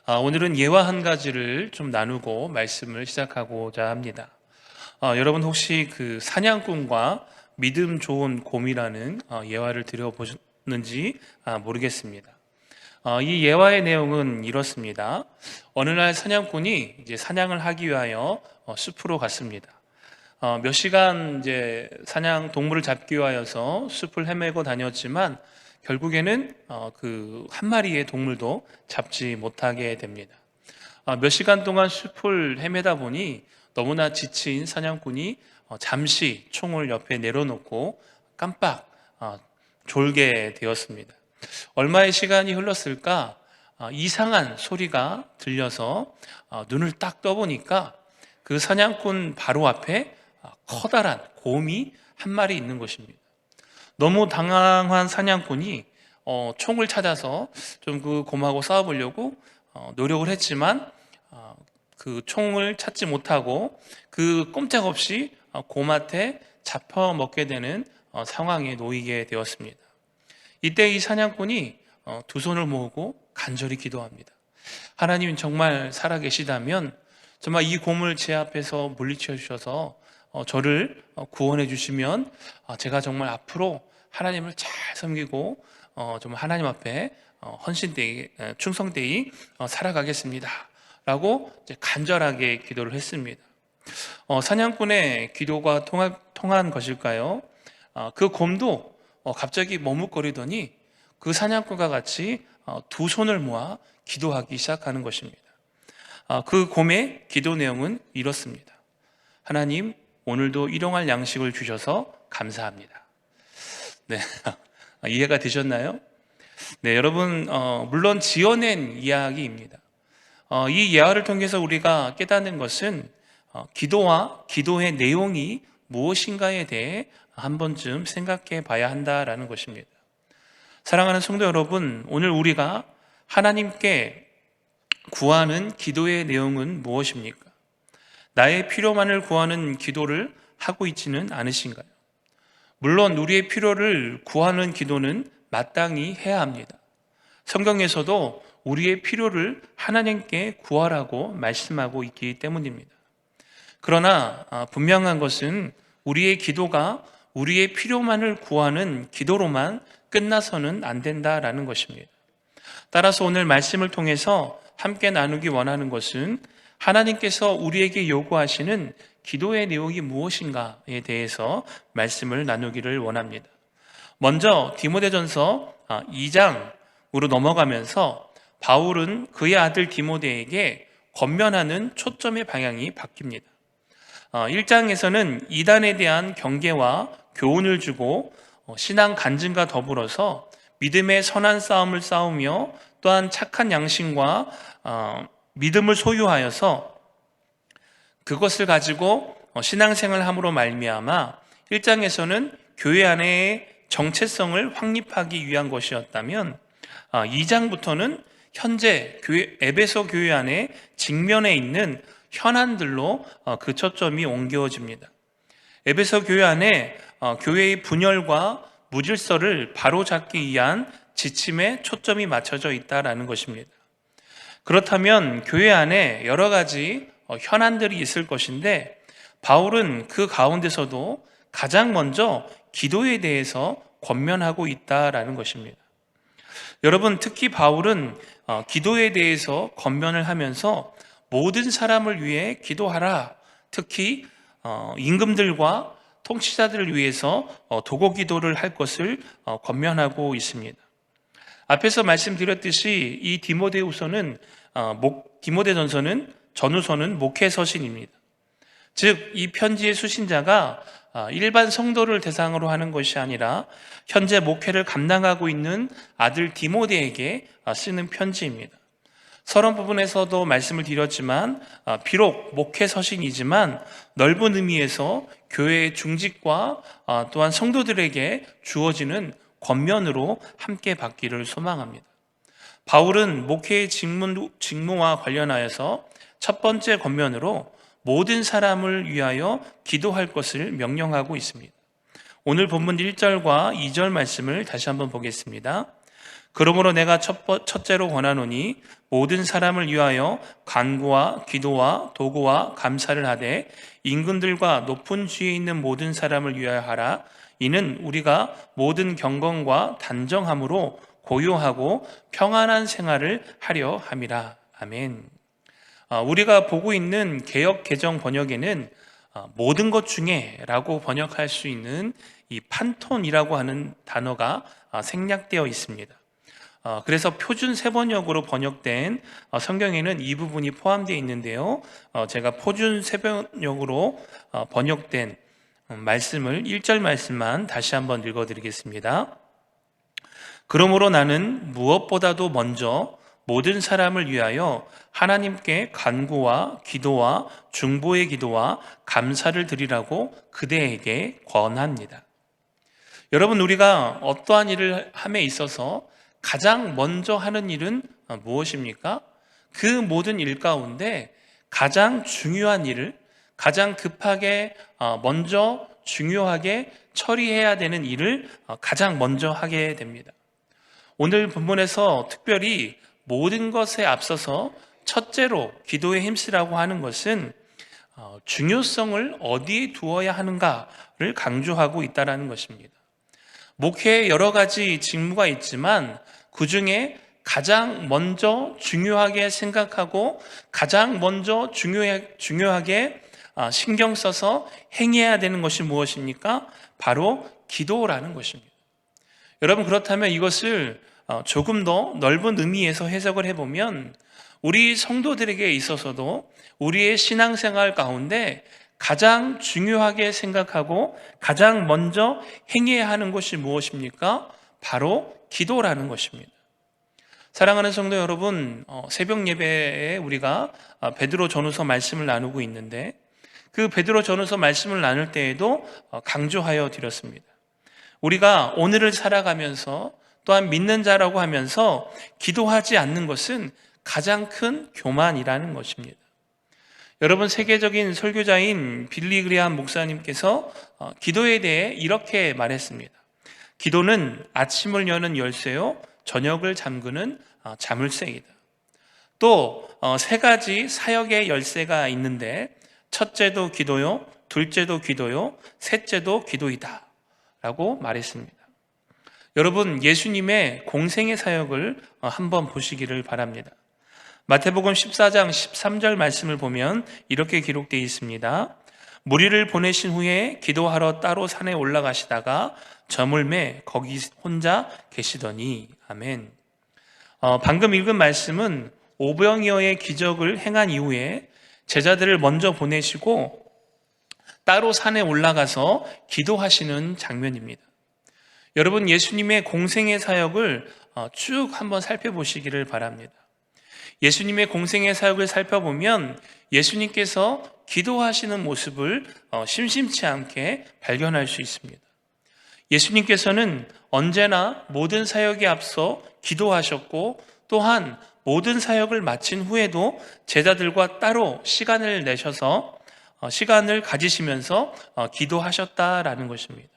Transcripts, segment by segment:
오늘은 예화 한 가지를 좀 나누고 말씀을 시작하고자 합니다. 여러분 혹시 그 사냥꾼과 믿음 좋은 곰이라는 예화를 들어보셨는지 모르겠습니다. 이 예화의 내용은 이렇습니다. 어느 날 사냥꾼이 이제 사냥을 하기 위하여 숲으로 갔습니다. 몇 시간 이제 사냥 동물을 잡기 위하여서 숲을 헤매고 다녔지만 결국에는 그 한 마리의 동물도 잡지 못하게 됩니다. 몇 시간 동안 숲을 헤매다 보니 너무나 지친 사냥꾼이 잠시 총을 옆에 내려놓고 깜빡 졸게 되었습니다. 얼마의 시간이 흘렀을까? 이상한 소리가 들려서 눈을 딱 떠보니까 그 사냥꾼 바로 앞에 커다란 곰이 한 마리 있는 것입니다. 너무 당황한 사냥꾼이 총을 찾아서 좀 그 곰하고 싸워보려고 노력을 했지만 그 총을 찾지 못하고 그 꼼짝없이 곰한테 잡혀먹게 되는 상황에 놓이게 되었습니다. 이때 이 사냥꾼이 두 손을 모으고 간절히 기도합니다. 하나님 정말 살아계시다면 정말 이 곰을 제 앞에서 물리쳐 주셔서 저를 구원해 주시면 제가 정말 앞으로 하나님을 잘 섬기고 정말 하나님 앞에 헌신되이 충성되이 살아가겠습니다 라고 이제 간절하게 기도를 했습니다. 사냥꾼의 기도가 통한 것일까요? 그 곰도 갑자기 머뭇거리더니 그 사냥꾼과 같이 두 손을 모아 기도하기 시작하는 것입니다. 그 곰의 기도 내용은 이렇습니다. 하나님, 오늘도 일용할 양식을 주셔서 감사합니다. 네, 이해가 되셨나요? 네, 여러분, 물론 지어낸 이야기입니다. 이 예화를 통해서 우리가 깨닫는 것은 기도와 기도의 내용이 무엇인가에 대해 한 번쯤 생각해 봐야 한다라는 것입니다. 사랑하는 성도 여러분, 오늘 우리가 하나님께 구하는 기도의 내용은 무엇입니까? 나의 필요만을 구하는 기도를 하고 있지는 않으신가요? 물론 우리의 필요를 구하는 기도는 마땅히 해야 합니다. 성경에서도 우리의 필요를 하나님께 구하라고 말씀하고 있기 때문입니다. 그러나 분명한 것은 우리의 기도가 우리의 필요만을 구하는 기도로만 끝나서는 안 된다라는 것입니다. 따라서 오늘 말씀을 통해서 함께 나누기 원하는 것은 하나님께서 우리에게 요구하시는 기도의 내용이 무엇인가에 대해서 말씀을 나누기를 원합니다. 먼저 디모데전서 2장으로 넘어가면서 바울은 그의 아들 디모데에게 권면하는 초점의 방향이 바뀝니다. 1장에서는 이단에 대한 경계와 교훈을 주고 신앙 간증과 더불어서 믿음의 선한 싸움을 싸우며 또한 착한 양심과 믿음을 소유하여서 그것을 가지고 신앙생활을 함으로 말미암아 1장에서는 교회 안의 정체성을 확립하기 위한 것이었다면 2장부터는 현재 에베소 교회 안에 직면해 있는 현안들로 그 초점이 옮겨집니다. 에베소 교회 안에 교회의 분열과 무질서를 바로잡기 위한 지침에 초점이 맞춰져 있다는 것입니다. 그렇다면 교회 안에 여러 가지 현안들이 있을 것인데 바울은 그 가운데서도 가장 먼저 기도에 대해서 권면하고 있다라는 것입니다. 여러분, 특히 바울은 기도에 대해서 권면을 하면서 모든 사람을 위해 기도하라, 특히 임금들과 통치자들을 위해서 도고 기도를 할 것을 권면하고 있습니다. 앞에서 말씀드렸듯이 이 디모데전서는 전후서는 목회 서신입니다. 즉, 이 편지의 수신자가 일반 성도를 대상으로 하는 것이 아니라 현재 목회를 감당하고 있는 아들 디모데에게 쓰는 편지입니다. 서론 부분에서도 말씀을 드렸지만 비록 목회 서신이지만 넓은 의미에서 교회의 중직과 또한 성도들에게 주어지는 권면으로 함께 받기를 소망합니다. 바울은 목회의 직무와 관련하여서 첫 번째 권면으로 모든 사람을 위하여 기도할 것을 명령하고 있습니다. 오늘 본문 1절과 2절 말씀을 다시 한번 보겠습니다. 그러므로 내가 첫째로 권하노니 모든 사람을 위하여 간구와 기도와 도구와 감사를 하되 임금들과 높은 지위에 있는 모든 사람을 위하여 하라. 이는 우리가 모든 경건과 단정함으로 고요하고 평안한 생활을 하려 함이라. 아멘. 우리가 보고 있는 개역 개정 번역에는 모든 것 중에 라고 번역할 수 있는 이 판톤이라고 하는 단어가 생략되어 있습니다. 그래서 표준 세번역으로 번역된 성경에는 이 부분이 포함되어 있는데요. 제가 표준 세번역으로 번역된 말씀을 1절 말씀만 다시 한번 읽어드리겠습니다. 그러므로 나는 무엇보다도 먼저 모든 사람을 위하여 하나님께 간구와 기도와 중보의 기도와 감사를 드리라고 그대에게 권합니다. 여러분, 우리가 어떠한 일을 함에 있어서 가장 먼저 하는 일은 무엇입니까? 그 모든 일 가운데 가장 중요한 일을, 가장 급하게 먼저 중요하게 처리해야 되는 일을 가장 먼저 하게 됩니다. 오늘 본문에서 특별히 모든 것에 앞서서 첫째로 기도에 힘쓰라고 하는 것은 중요성을 어디에 두어야 하는가를 강조하고 있다는 것입니다. 목회에 여러 가지 직무가 있지만 그 중에 가장 먼저 중요하게 생각하고 가장 먼저 중요하게 신경 써서 행해야 되는 것이 무엇입니까? 바로 기도라는 것입니다. 여러분, 그렇다면 이것을 조금 더 넓은 의미에서 해석을 해보면 우리 성도들에게 있어서도 우리의 신앙생활 가운데 가장 중요하게 생각하고 가장 먼저 행해야 하는 것이 무엇입니까? 바로 기도라는 것입니다. 사랑하는 성도 여러분, 새벽 예배에 우리가 베드로 전후서 말씀을 나누고 있는데 그 베드로 전후서 말씀을 나눌 때에도 강조하여 드렸습니다. 우리가 오늘을 살아가면서 또한 믿는 자라고 하면서 기도하지 않는 것은 가장 큰 교만이라는 것입니다. 여러분, 세계적인 설교자인 빌리 그레함 목사님께서 기도에 대해 이렇게 말했습니다. 기도는 아침을 여는 열쇠요, 저녁을 잠그는 자물쇠이다. 또 세 가지 사역의 열쇠가 있는데 첫째도 기도요, 둘째도 기도요, 셋째도 기도이다 라고 말했습니다. 여러분, 예수님의 공생의 사역을 한번 보시기를 바랍니다. 마태복음 14장 13절 말씀을 보면 이렇게 기록되어 있습니다. 무리를 보내신 후에 기도하러 따로 산에 올라가시다가 저물매 거기 혼자 계시더니. 아멘. 방금 읽은 말씀은 오병이어의 기적을 행한 이후에 제자들을 먼저 보내시고 따로 산에 올라가서 기도하시는 장면입니다. 여러분, 예수님의 공생의 사역을 쭉 한번 살펴보시기를 바랍니다. 예수님의 공생의 사역을 살펴보면 예수님께서 기도하시는 모습을 심심치 않게 발견할 수 있습니다. 예수님께서는 언제나 모든 사역에 앞서 기도하셨고 또한 모든 사역을 마친 후에도 제자들과 따로 시간을 내셔서 시간을 가지시면서 기도하셨다라는 것입니다.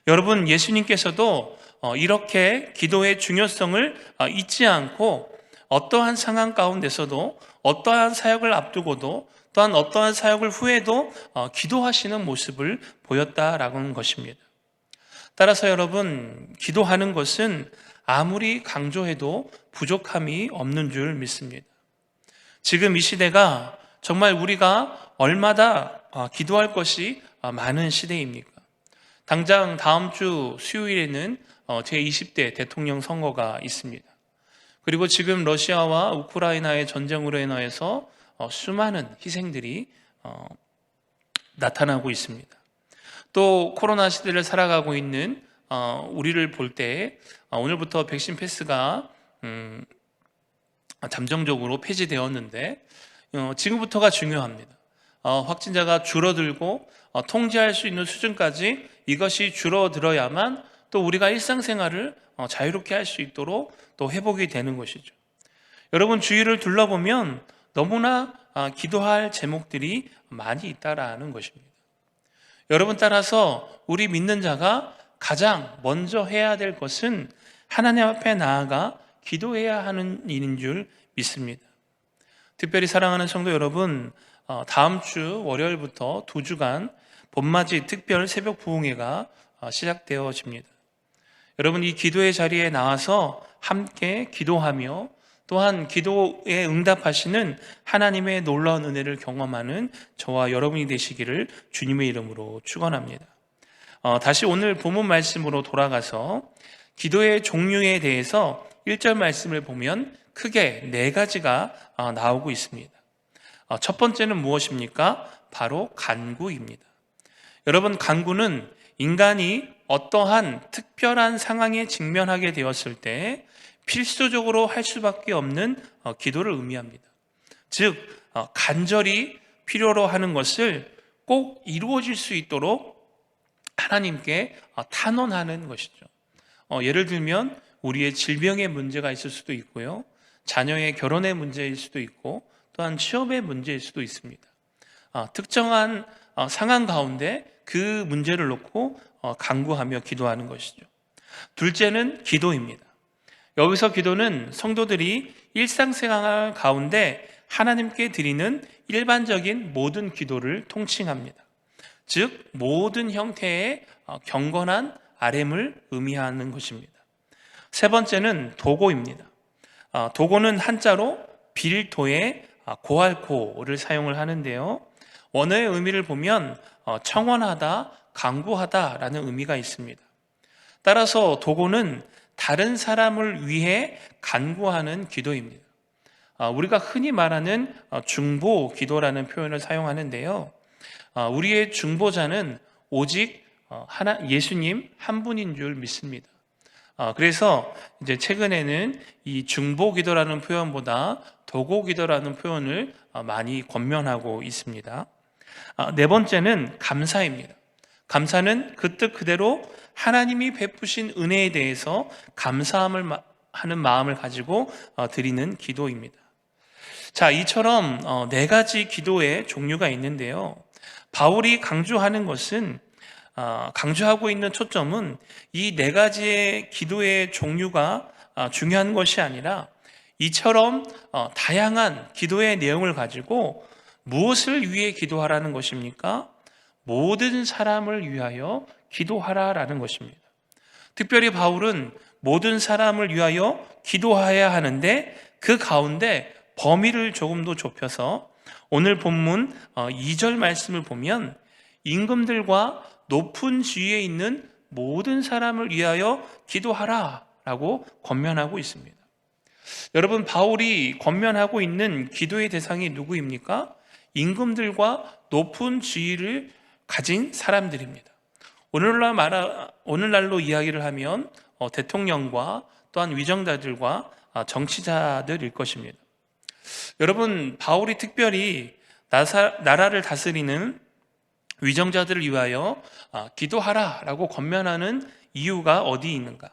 여러분, 예수님께서도 이렇게 기도의 중요성을 잊지 않고 어떠한 상황 가운데서도 어떠한 사역을 앞두고도 또한 어떠한 사역을 후에도 기도하시는 모습을 보였다라는 것입니다. 따라서 여러분, 기도하는 것은 아무리 강조해도 부족함이 없는 줄 믿습니다. 지금 이 시대가 정말 우리가 얼마나 기도할 것이 많은 시대입니까? 당장 다음 주 수요일에는 제20대 대통령 선거가 있습니다. 그리고 지금 러시아와 우크라이나의 전쟁으로 인해서 수많은 희생들이 나타나고 있습니다. 또 코로나 시대를 살아가고 있는 우리를 볼 때 오늘부터 백신 패스가 잠정적으로 폐지되었는데 지금부터가 중요합니다. 확진자가 줄어들고 통제할 수 있는 수준까지 이것이 줄어들어야만 또 우리가 일상생활을 자유롭게 할 수 있도록 또 회복이 되는 것이죠. 여러분, 주위를 둘러보면 너무나 기도할 제목들이 많이 있다라는 것입니다. 여러분, 따라서 우리 믿는 자가 가장 먼저 해야 될 것은 하나님 앞에 나아가 기도해야 하는 일인 줄 믿습니다. 특별히 사랑하는 성도 여러분, 다음 주 월요일부터 2주간 봄맞이 특별 새벽 부흥회가 시작되어집니다. 여러분, 이 기도의 자리에 나와서 함께 기도하며 또한 기도에 응답하시는 하나님의 놀라운 은혜를 경험하는 저와 여러분이 되시기를 주님의 이름으로 축원합니다. 다시 오늘 본문 말씀으로 돌아가서 기도의 종류에 대해서 1절 말씀을 보면 크게 4가지가 나오고 있습니다. 첫 번째는 무엇입니까? 바로 간구입니다. 여러분, 간구는 인간이 어떠한 특별한 상황에 직면하게 되었을 때 필수적으로 할 수밖에 없는 기도를 의미합니다. 즉, 간절히 필요로 하는 것을 꼭 이루어질 수 있도록 하나님께 탄원하는 것이죠. 예를 들면 우리의 질병의 문제가 있을 수도 있고요, 자녀의 결혼의 문제일 수도 있고, 또한 취업의 문제일 수도 있습니다. 특정한 상황 가운데 그 문제를 놓고 간구하며 기도하는 것이죠. 둘째는 기도입니다. 여기서 기도는 성도들이 일상생활 가운데 하나님께 드리는 일반적인 모든 기도를 통칭합니다. 즉, 모든 형태의 경건한 아뢰음을 의미하는 것입니다. 세 번째는 도고입니다. 도고는 한자로 빌토의 고할코를 사용을 하는데요, 원어의 의미를 보면 청원하다, 간구하다라는 의미가 있습니다. 따라서 도고는 다른 사람을 위해 간구하는 기도입니다. 우리가 흔히 말하는 중보 기도라는 표현을 사용하는데요, 우리의 중보자는 오직 예수님 한 분인 줄 믿습니다. 그래서 이제 최근에는 이 중보 기도라는 표현보다 도고 기도라는 표현을 많이 권면하고 있습니다. 네 번째는 감사입니다. 감사는 그 뜻 그대로 하나님이 베푸신 은혜에 대해서 감사함을 하는 마음을 가지고 드리는 기도입니다. 자, 이처럼 4가지 기도의 종류가 있는데요, 바울이 강조하는 것은 강조하고 있는 초점은 이 4가지의 기도의 종류가 중요한 것이 아니라 이처럼 다양한 기도의 내용을 가지고 무엇을 위해 기도하라는 것입니까? 모든 사람을 위하여 기도하라라는 것입니다. 특별히 바울은 모든 사람을 위하여 기도해야 하는데 그 가운데 범위를 조금 더 좁혀서 오늘 본문 2절 말씀을 보면 임금들과 높은 지위에 있는 모든 사람을 위하여 기도하라라고 권면하고 있습니다. 여러분, 바울이 권면하고 있는 기도의 대상이 누구입니까? 임금들과 높은 지위를 가진 사람들입니다. 오늘날로 이야기를 하면 대통령과 또한 위정자들과 정치자들일 것입니다. 여러분, 바울이 특별히 나라를 다스리는 위정자들을 위하여 기도하라라고 권면하는 이유가 어디 있는가?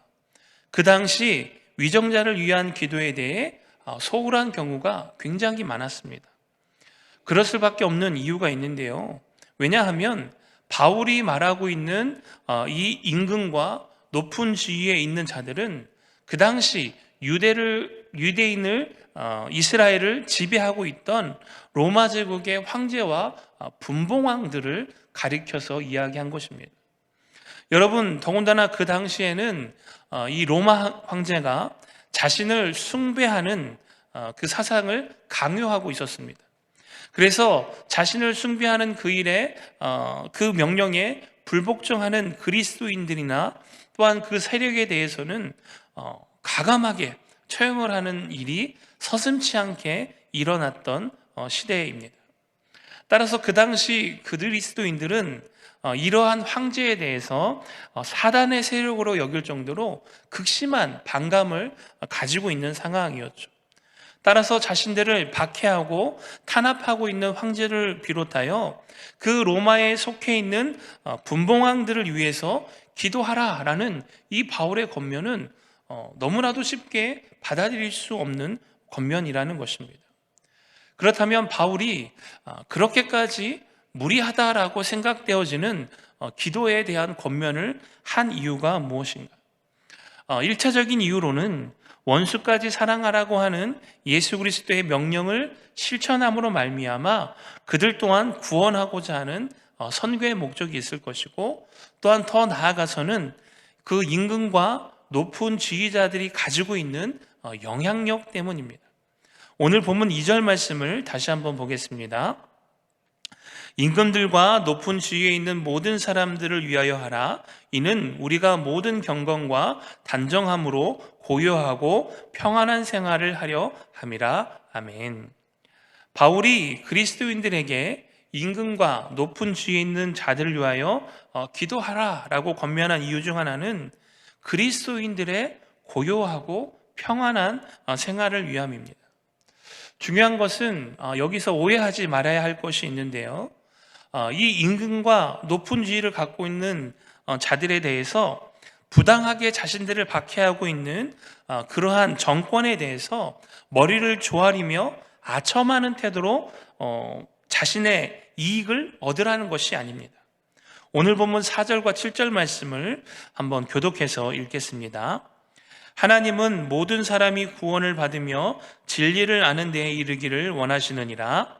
그 당시 위정자를 위한 기도에 대해 소홀한 경우가 굉장히 많았습니다. 그럴 수밖에 없는 이유가 있는데요, 왜냐하면 바울이 말하고 있는 이 임금과 높은 지위에 있는 자들은 그 당시 유대인을 이스라엘을 지배하고 있던 로마 제국의 황제와 분봉왕들을 가리켜서 이야기한 것입니다. 여러분, 더군다나 그 당시에는 이 로마 황제가 자신을 숭배하는 그 사상을 강요하고 있었습니다. 그래서 자신을 숭배하는 그 일에 그 명령에 불복종하는 그리스도인들이나 또한 그 세력에 대해서는 가감하게 처형을 하는 일이 서슴지 않게 일어났던 시대입니다. 따라서 그 당시 그리스도인들은 이러한 황제에 대해서 사단의 세력으로 여길 정도로 극심한 반감을 가지고 있는 상황이었죠. 따라서 자신들을 박해하고 탄압하고 있는 황제를 비롯하여 그 로마에 속해 있는 분봉왕들을 위해서 기도하라라는 이 바울의 권면은 너무나도 쉽게 받아들일 수 없는 권면이라는 것입니다. 그렇다면 바울이 그렇게까지 무리하다라고 생각되어지는 기도에 대한 권면을 한 이유가 무엇인가? 1차적인 이유로는 원수까지 사랑하라고 하는 예수 그리스도의 명령을 실천함으로 말미암아 그들 또한 구원하고자 하는 선교의 목적이 있을 것이고, 또한 더 나아가서는 그 임금과 높은 지휘자들이 가지고 있는 영향력 때문입니다. 오늘 본문 2절 말씀을 다시 한번 보겠습니다. 임금들과 높은 지위에 있는 모든 사람들을 위하여 하라. 이는 우리가 모든 경건과 단정함으로 고요하고 평안한 생활을 하려 함이라. 아멘. 바울이 그리스도인들에게 임금과 높은 지위에 있는 자들을 위하여 기도하라라고 권면한 이유 중 하나는 그리스도인들의 고요하고 평안한 생활을 위함입니다. 중요한 것은 여기서 오해하지 말아야 할 것이 있는데요. 이 임금과 높은 지위를 갖고 있는 자들에 대해서 부당하게 자신들을 박해하고 있는 그러한 정권에 대해서 머리를 조아리며 아첨하는 태도로 자신의 이익을 얻으라는 것이 아닙니다. 오늘 본문 4절과 7절 말씀을 한번 교독해서 읽겠습니다. 하나님은 모든 사람이 구원을 받으며 진리를 아는 데에 이르기를 원하시느니라.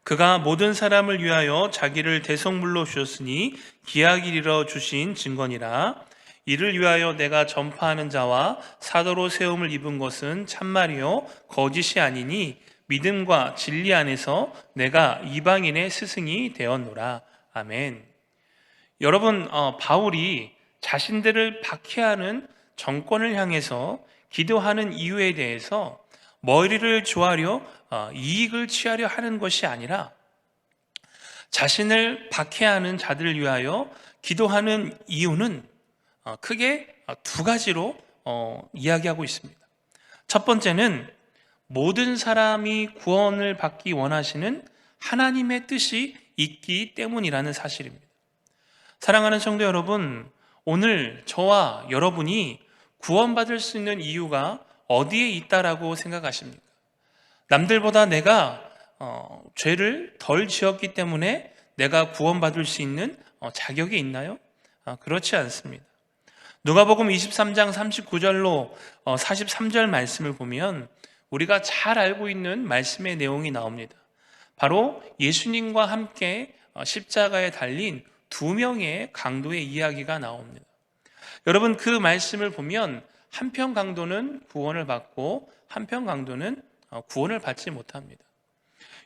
그가 모든 사람을 위하여 자기를 대속물로 주셨으니 기약이 이르러 주신 증거니라. 이를 위하여 내가 전파하는 자와 사도로 세움을 입은 것은 참말이요 거짓이 아니니 믿음과 진리 안에서 내가 이방인의 스승이 되었노라. 아멘. 여러분, 바울이 자신들을 박해하는 정권을 향해서 기도하는 이유에 대해서 머리를 조아려 이익을 취하려 하는 것이 아니라 자신을 박해하는 자들을 위하여 기도하는 이유는 크게 두 가지로 이야기하고 있습니다. 첫 번째는 모든 사람이 구원을 받기 원하시는 하나님의 뜻이 있기 때문이라는 사실입니다. 사랑하는 성도 여러분, 오늘 저와 여러분이 구원받을 수 있는 이유가 어디에 있다라고 생각하십니까? 남들보다 내가 죄를 덜 지었기 때문에 내가 구원받을 수 있는 자격이 있나요? 그렇지 않습니다. 누가복음 23장 39절로 43절 말씀을 보면 우리가 잘 알고 있는 말씀의 내용이 나옵니다. 바로 예수님과 함께 십자가에 달린 두 명의 강도의 이야기가 나옵니다. 여러분, 그 말씀을 보면 한편 강도는 구원을 받고 한편 강도는 구원을 받지 못합니다.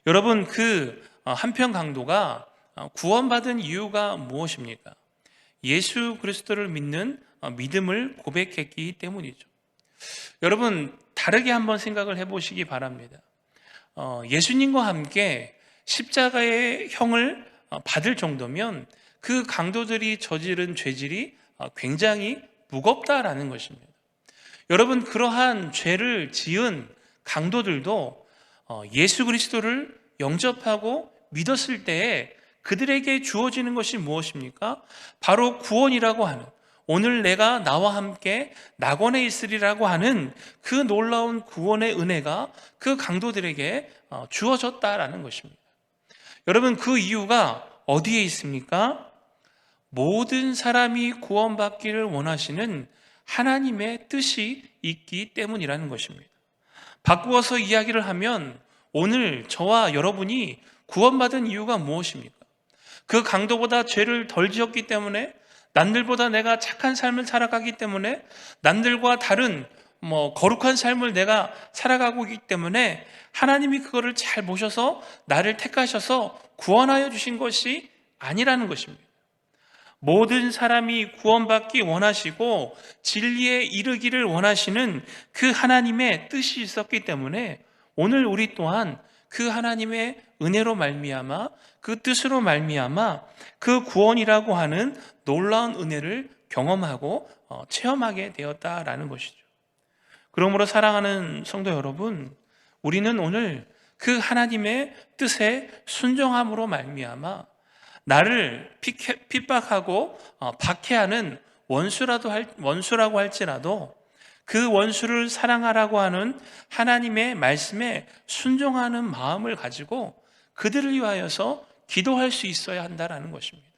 여러분, 그 한편 강도가 구원받은 이유가 무엇입니까? 예수 그리스도를 믿는 믿음을 고백했기 때문이죠. 여러분, 다르게 한번 생각을 해보시기 바랍니다. 예수님과 함께 십자가의 형을 받을 정도면 그 강도들이 저지른 죄질이 굉장히 무겁다라는 것입니다. 여러분, 그러한 죄를 지은 강도들도 예수 그리스도를 영접하고 믿었을 때에 그들에게 주어지는 것이 무엇입니까? 바로 구원이라고 하는, 오늘 내가 나와 함께 낙원에 있으리라고 하는 그 놀라운 구원의 은혜가 그 강도들에게 주어졌다라는 것입니다. 여러분, 그 이유가 어디에 있습니까? 모든 사람이 구원받기를 원하시는 하나님의 뜻이 있기 때문이라는 것입니다. 바꾸어서 이야기를 하면 오늘 저와 여러분이 구원받은 이유가 무엇입니까? 그 강도보다 죄를 덜 지었기 때문에, 남들보다 내가 착한 삶을 살아가기 때문에, 남들과 다른 거룩한 삶을 내가 살아가고 있기 때문에 하나님이 그거를 잘 보셔서 나를 택하셔서 구원하여 주신 것이 아니라는 것입니다. 모든 사람이 구원받기 원하시고 진리에 이르기를 원하시는 그 하나님의 뜻이 있었기 때문에 오늘 우리 또한 그 하나님의 은혜로 말미암아, 그 뜻으로 말미암아 그 구원이라고 하는 놀라운 은혜를 경험하고 체험하게 되었다라는 것이죠. 그러므로 사랑하는 성도 여러분, 우리는 오늘 그 하나님의 뜻에 순종함으로 말미암아 나를 핍박하고 박해하는 원수라고 할지라도 그 원수를 사랑하라고 하는 하나님의 말씀에 순종하는 마음을 가지고 그들을 위하여서 기도할 수 있어야 한다라는 것입니다.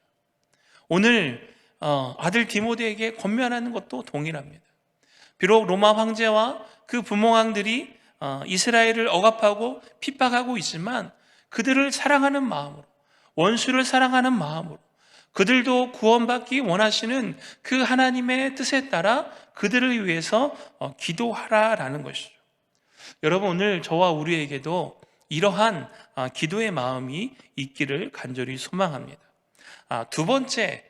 오늘 아들 디모데에게 권면하는 것도 동일합니다. 비록 로마 황제와 그 부모왕들이 이스라엘을 억압하고 핍박하고 있지만 그들을 사랑하는 마음으로, 원수를 사랑하는 마음으로, 그들도 구원받기 원하시는 그 하나님의 뜻에 따라 그들을 위해서 기도하라라는 것이죠. 여러분, 오늘 저와 우리에게도 이러한 기도의 마음이 있기를 간절히 소망합니다. 두 번째,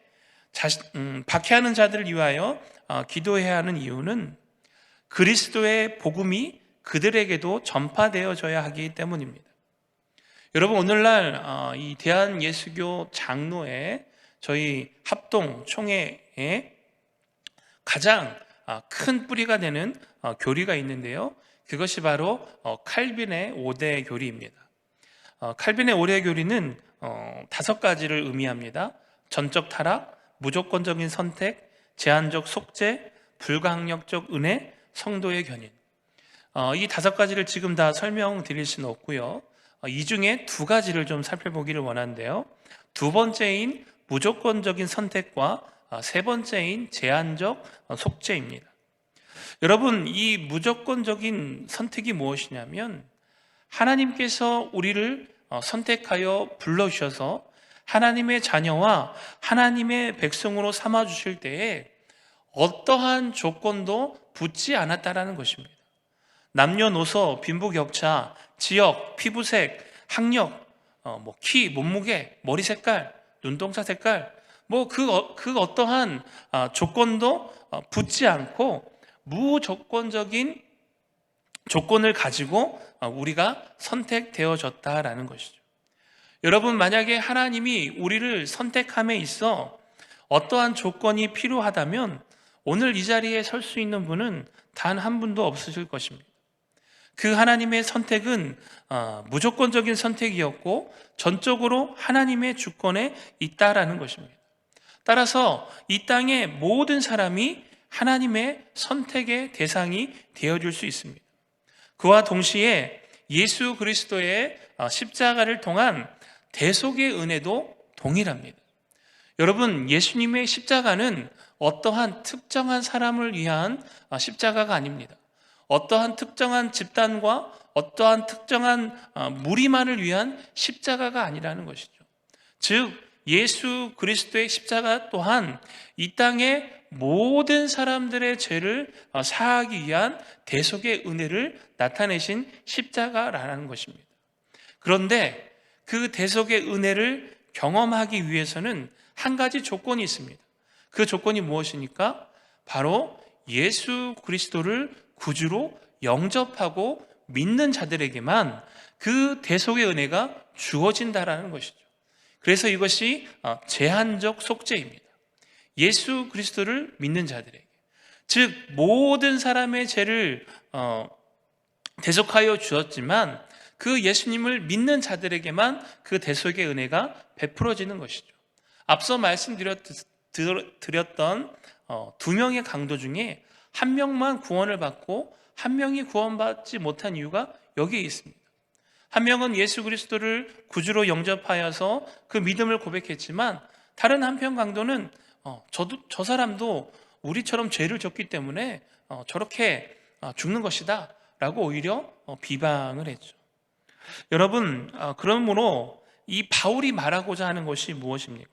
박해하는 자들을 위하여 기도해야 하는 이유는 그리스도의 복음이 그들에게도 전파되어져야 하기 때문입니다. 여러분, 오늘날 이 대한예수교 장로회 저희 합동 총회에 가장 큰 뿌리가 되는 교리가 있는데요, 그것이 바로 칼빈의 5대 교리입니다. 칼빈의 5대 교리는 5가지를 의미합니다. 전적 타락, 무조건적인 선택, 제한적 속죄, 불가항력적 은혜, 성도의 견인. 이 5가지를 지금 다 설명드릴 수는 없고요, 이 중에 2가지를 좀 살펴보기를 원하는데요, 두 번째인 무조건적인 선택과 세 번째인 제한적 속죄입니다. 여러분, 이 무조건적인 선택이 무엇이냐면 하나님께서 우리를 선택하여 불러주셔서 하나님의 자녀와 하나님의 백성으로 삼아주실 때에 어떠한 조건도 붙지 않았다라는 것입니다. 남녀노소, 빈부격차, 지역, 피부색, 학력, 키, 몸무게, 머리 색깔, 눈동자 색깔, 그 어떠한 조건도 붙지 않고 무조건적인 조건을 가지고 우리가 선택되어졌다라는 것이죠. 여러분, 만약에 하나님이 우리를 선택함에 있어 어떠한 조건이 필요하다면 오늘 이 자리에 설 수 있는 분은 단 한 분도 없으실 것입니다. 그 하나님의 선택은 무조건적인 선택이었고 전적으로 하나님의 주권에 있다라는 것입니다. 따라서 이 땅의 모든 사람이 하나님의 선택의 대상이 되어줄 수 있습니다. 그와 동시에 예수 그리스도의 십자가를 통한 대속의 은혜도 동일합니다. 여러분, 예수님의 십자가는 어떠한 특정한 사람을 위한 십자가가 아닙니다. 어떠한 특정한 집단과 어떠한 특정한 무리만을 위한 십자가가 아니라는 것이죠. 즉, 예수 그리스도의 십자가 또한 이 땅의 모든 사람들의 죄를 사하기 위한 대속의 은혜를 나타내신 십자가라는 것입니다. 그런데 그 대속의 은혜를 경험하기 위해서는 한 가지 조건이 있습니다. 그 조건이 무엇입니까? 바로 예수 그리스도를 구주로 영접하고 믿는 자들에게만 그 대속의 은혜가 주어진다라는 것이죠. 그래서 이것이 제한적 속죄입니다. 예수 그리스도를 믿는 자들에게, 즉 모든 사람의 죄를 대속하여 주었지만 그 예수님을 믿는 자들에게만 그 대속의 은혜가 베풀어지는 것이죠. 앞서 말씀드렸던 2명의 강도 중에 한 명만 구원을 받고 한 명이 구원받지 못한 이유가 여기에 있습니다. 한 명은 예수 그리스도를 구주로 영접하여서 그 믿음을 고백했지만 다른 한편 강도는 저 사람도 우리처럼 죄를 졌기 때문에 저렇게 죽는 것이다 라고 오히려 비방을 했죠. 여러분, 그러므로 이 바울이 말하고자 하는 것이 무엇입니까?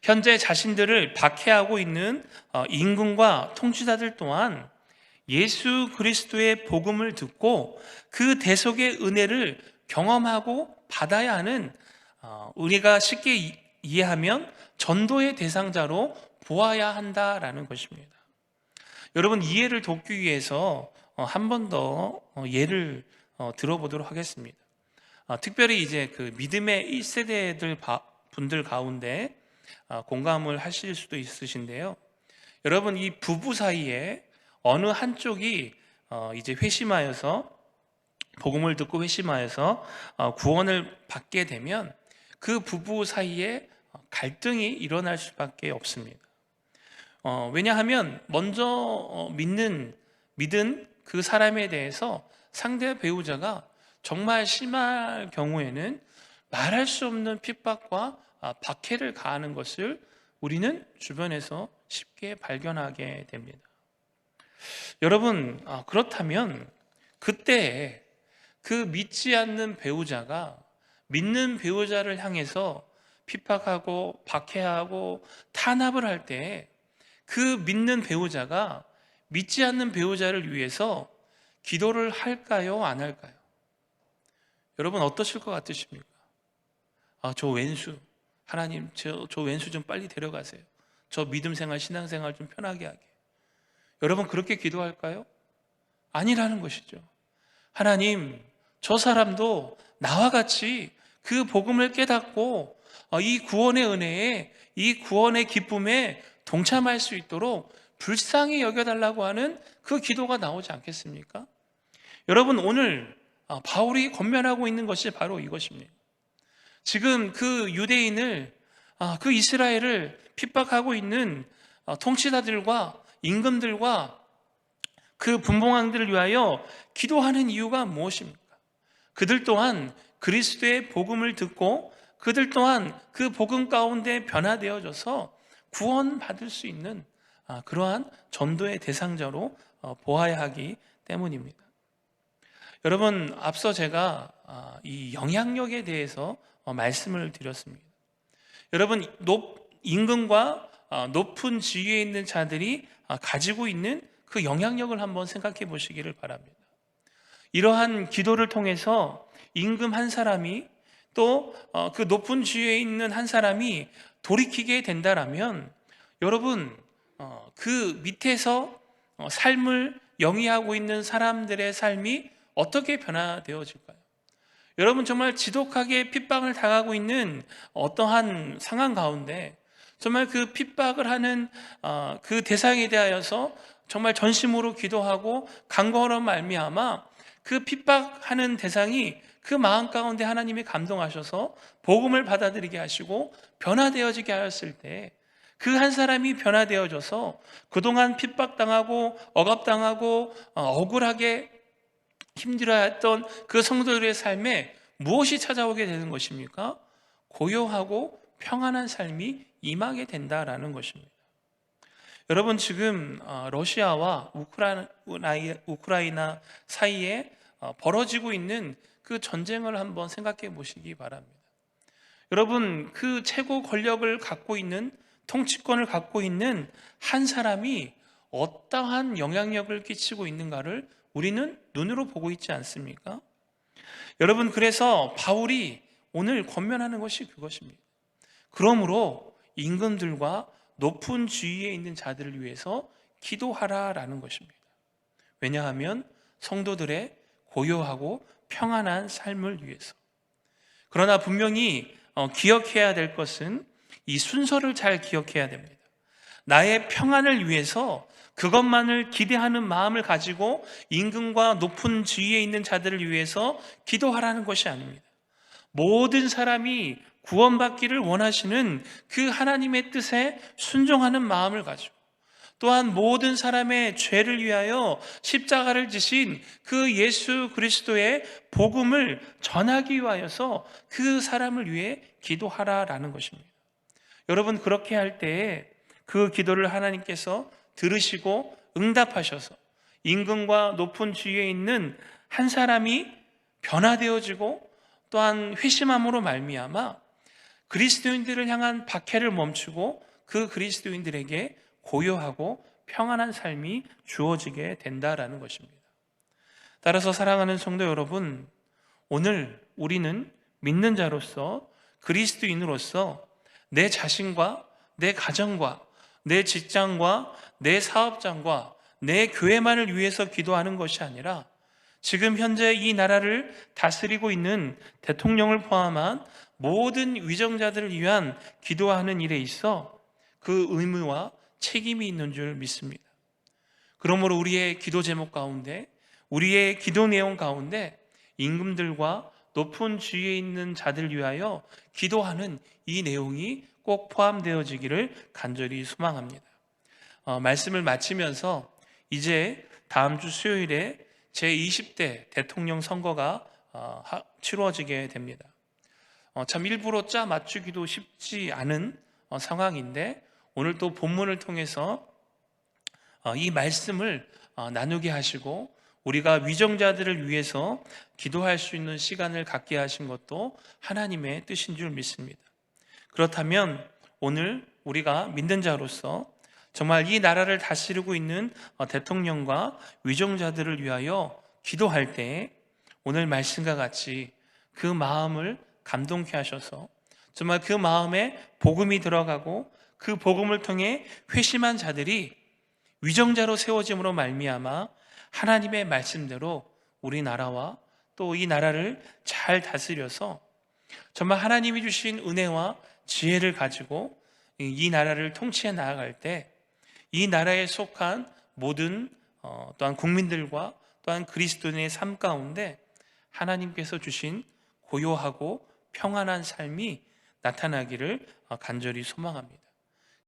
현재 자신들을 박해하고 있는 임금과 통치자들 또한 예수 그리스도의 복음을 듣고 그 대속의 은혜를 경험하고 받아야 하는, 우리가 쉽게 이해하면 전도의 대상자로 보아야 한다라는 것입니다. 여러분, 이해를 돕기 위해서 한 번 더 예를 들어보도록 하겠습니다. 특별히 이제 그 믿음의 1세대들 분들 가운데 공감을 하실 수도 있으신데요. 여러분, 이 부부 사이에 어느 한쪽이 이제 회심하여서 복음을 듣고 회심하여서 구원을 받게 되면 그 부부 사이에 갈등이 일어날 수밖에 없습니다. 왜냐하면 먼저 믿은 그 사람에 대해서 상대 배우자가 정말 심할 경우에는 말할 수 없는 핍박과 박해를 가하는 것을 우리는 주변에서 쉽게 발견하게 됩니다. 여러분, 그렇다면 그때 그 믿지 않는 배우자가 믿는 배우자를 향해서 핍박하고 박해하고 탄압을 할 때 그 믿는 배우자가 믿지 않는 배우자를 위해서 기도를 할까요? 안 할까요? 여러분 어떠실 것 같으십니까? 저 왼수, 하나님 저 왼수 좀 빨리 데려가세요. 저 믿음 생활, 신앙 생활 좀 편하게 하게. 여러분 그렇게 기도할까요? 아니라는 것이죠. 하나님, 저 사람도 나와 같이 그 복음을 깨닫고 이 구원의 은혜에, 이 구원의 기쁨에 동참할 수 있도록 불쌍히 여겨달라고 하는 그 기도가 나오지 않겠습니까? 여러분 오늘 바울이 권면하고 있는 것이 바로 이것입니다. 지금 그 유대인을, 그 이스라엘을 핍박하고 있는 통치자들과 임금들과 그 분봉왕들을 위하여 기도하는 이유가 무엇입니까? 그들 또한 그리스도의 복음을 듣고 그들 또한 그 복음 가운데 변화되어져서 구원받을 수 있는 그러한 전도의 대상자로 보아야 하기 때문입니다. 여러분 앞서 제가 이 영향력에 대해서 말씀을 드렸습니다. 여러분 임금과 높은 지위에 있는 자들이 가지고 있는 그 영향력을 한번 생각해 보시기를 바랍니다. 이러한 기도를 통해서 임금 한 사람이 또 그 높은 지위에 있는 한 사람이 돌이키게 된다라면 여러분 그 밑에서 삶을 영위하고 있는 사람들의 삶이 어떻게 변화되어질까요? 여러분 정말 지독하게 핍박을 당하고 있는 어떠한 상황 가운데 정말 그 핍박을 하는 그 대상에 대하여서 정말 전심으로 기도하고 간구하러 말미암아 그 핍박하는 대상이 그 마음 가운데 하나님이 감동하셔서 복음을 받아들이게 하시고 변화되어지게 하였을 때 그 한 사람이 변화되어져서 그동안 핍박당하고 억압당하고 억울하게 힘들어했던 그 성도들의 삶에 무엇이 찾아오게 되는 것입니까? 고요하고 평안한 삶이 임하게 된다라는 것입니다. 여러분 지금 러시아와 우크라이나 사이에 벌어지고 있는 그 전쟁을 한번 생각해 보시기 바랍니다. 여러분 그 최고 권력을 갖고 있는 통치권을 갖고 있는 한 사람이 어떠한 영향력을 끼치고 있는가를 우리는 눈으로 보고 있지 않습니까? 여러분 그래서 바울이 오늘 권면하는 것이 그것입니다. 그러므로 임금들과 높은 지위에 있는 자들을 위해서 기도하라라는 것입니다. 왜냐하면 성도들의 고요하고 평안한 삶을 위해서. 그러나 분명히 기억해야 될 것은 이 순서를 잘 기억해야 됩니다. 나의 평안을 위해서 그것만을 기대하는 마음을 가지고 임금과 높은 지위에 있는 자들을 위해서 기도하라는 것이 아닙니다. 모든 사람이 구원받기를 원하시는 그 하나님의 뜻에 순종하는 마음을 가지고 또한 모든 사람의 죄를 위하여 십자가를 지신 그 예수 그리스도의 복음을 전하기 위하여서 그 사람을 위해 기도하라라는 것입니다. 여러분 그렇게 할 때에 그 기도를 하나님께서 들으시고 응답하셔서 임금과 높은 지위에 있는 한 사람이 변화되어지고 또한 회심함으로 말미암아 그리스도인들을 향한 박해를 멈추고 그 그리스도인들에게 고요하고 평안한 삶이 주어지게 된다라는 것입니다. 따라서 사랑하는 성도 여러분, 오늘 우리는 믿는 자로서 그리스도인으로서 내 자신과 내 가정과 내 직장과 내 사업장과 내 교회만을 위해서 기도하는 것이 아니라 지금 현재 이 나라를 다스리고 있는 대통령을 포함한 모든 위정자들을 위한 기도하는 일에 있어 그 의무와 책임이 있는 줄 믿습니다. 그러므로 우리의 기도 제목 가운데, 우리의 기도 내용 가운데 임금들과 높은 지위에 있는 자들 위하여 기도하는 이 내용이 꼭 포함되어지기를 간절히 소망합니다. 말씀을 마치면서 이제 다음 주 수요일에 제20대 대통령 선거가 치루어지게 됩니다. 참 일부러 짜 맞추기도 쉽지 않은 상황인데, 오늘 또 본문을 통해서 이 말씀을 나누게 하시고 우리가 위정자들을 위해서 기도할 수 있는 시간을 갖게 하신 것도 하나님의 뜻인 줄 믿습니다. 그렇다면 오늘 우리가 믿는 자로서 정말 이 나라를 다스리고 있는 대통령과 위정자들을 위하여 기도할 때 오늘 말씀과 같이 그 마음을 감동케 하셔서 정말 그 마음에 복음이 들어가고 그 복음을 통해 회심한 자들이 위정자로 세워짐으로 말미암아 하나님의 말씀대로 우리나라와 또 이 나라를 잘 다스려서 정말 하나님이 주신 은혜와 지혜를 가지고 이 나라를 통치해 나아갈 때 이 나라에 속한 모든 또한 국민들과 또한 그리스도인의 삶 가운데 하나님께서 주신 고요하고 평안한 삶이 나타나기를 간절히 소망합니다.